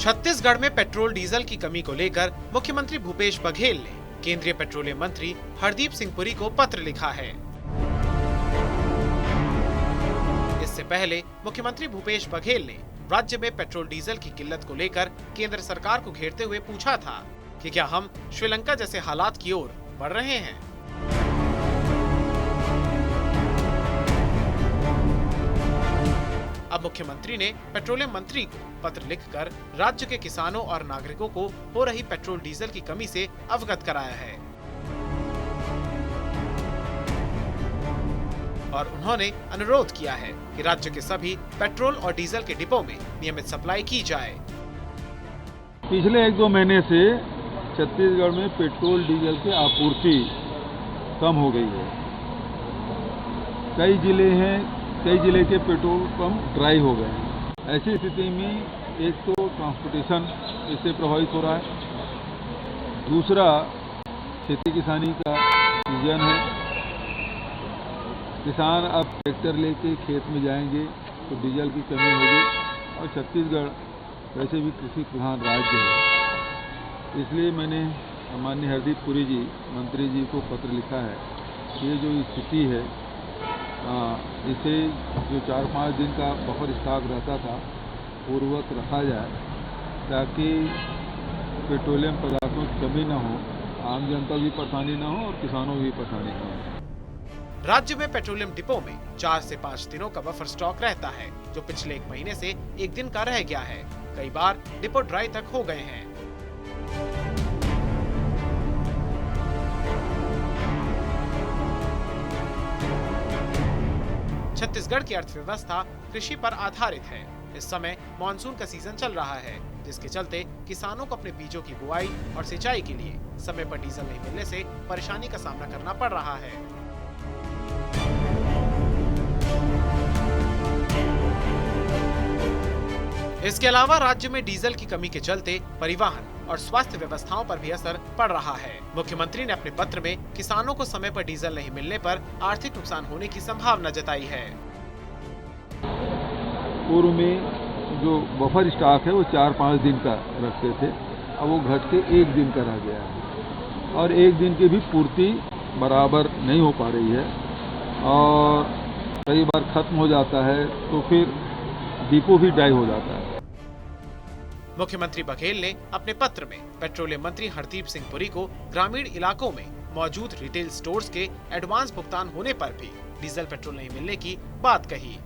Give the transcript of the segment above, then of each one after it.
छत्तीसगढ़ में petrol diesel की कमी को लेकर मुख्यमंत्री भूपेश बघेल ने केंद्रीय पेट्रोलियम मंत्री हरदीप सिंह पुरी को पत्र लिखा है। इससे पहले मुख्यमंत्री भूपेश बघेल ने राज्य में पेट्रोल डीजल की किल्लत को लेकर केंद्र सरकार को घेरते हुए पूछा था कि क्या हम श्रीलंका जैसे हालात की ओर बढ़ रहे हैं। अब मुख्यमंत्री ने पेट्रोलियम मंत्री को पत्र लिखकर राज्य के किसानों और नागरिकों को हो रही पेट्रोल डीजल की कमी से अवगत कराया है और उन्होंने अनुरोध किया है कि राज्य के सभी पेट्रोल और डीजल के डिपो में नियमित सप्लाई की जाए। पिछले 1-2 महीने से छत्तीसगढ़ में पेट्रोल डीजल की आपूर्ति कम हो गई है। कई जिले के पेट्रोल पंप ड्राई हो गए हैं। ऐसी स्थिति में एक तो ट्रांसपोर्टेशन इससे प्रभावित हो रहा है, दूसरा खेती किसानी का सीजन है। किसान अब ट्रैक्टर लेके खेत में जाएंगे तो डीजल की कमी होगी और छत्तीसगढ़ वैसे भी कृषि प्रधान राज्य है। इसलिए मैंने माननीय हरदीप पुरी जी मंत्री जी को पत्र लिखा है कि ये जो स्थिति है इसे जो 4-5 दिन का बफर स्टॉक रहता था पूर्ववत रखा जाए ताकि पेट्रोलियम पदार्थों की कमी न हो, आम जनता भी परेशानी न हो और किसानों भी परेशानी न हो। राज्य में पेट्रोलियम डिपो में 4 से 5 दिनों का बफर स्टॉक रहता है जो पिछले 1 महीने से 1 दिन का रह गया है। कई बार डिपो ड्राई तक हो गए हैं। छत्तीसगढ़ की अर्थव्यवस्था कृषि पर आधारित है। इस समय मानसून का सीजन चल रहा है, जिसके चलते किसानों को अपने बीजों की बुआई और सिंचाई के लिए समय पर डीजल नहीं मिलने से परेशानी का सामना करना पड़ रहा है। इसके अलावा राज्य में डीजल की कमी के चलते परिवहन और स्वास्थ्य व्यवस्थाओं पर भी असर पड़ रहा है। मुख्यमंत्री ने अपने पत्र में किसानों को समय पर डीजल नहीं मिलने पर आर्थिक नुकसान होने की संभावना जताई है। पूर्व में जो बफर स्टॉक है वो 4-5 दिन का रखते थे, अब वो घट के 1 दिन का रह गया है और 1 दिन की भी पूर्ति बराबर नहीं हो पा रही है और कई बार खत्म हो जाता है तो फिर डिपो भी ड्राई हो जाता है। मुख्यमंत्री बघेल ने अपने पत्र में पेट्रोलियम मंत्री हरदीप सिंह पुरी को ग्रामीण इलाकों में मौजूद रिटेल स्टोर्स के एडवांस भुगतान होने पर भी डीजल पेट्रोल नहीं मिलने की बात कही।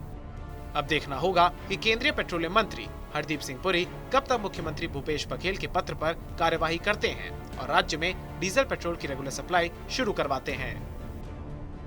अब देखना होगा कि केंद्रीय पेट्रोलियम मंत्री हरदीप सिंह पुरी कब तक मुख्यमंत्री भूपेश बघेल के पत्र पर कार्यवाही करते हैं और राज्य में डीजल पेट्रोल की रेगुलर सप्लाई शुरू करवाते हैं।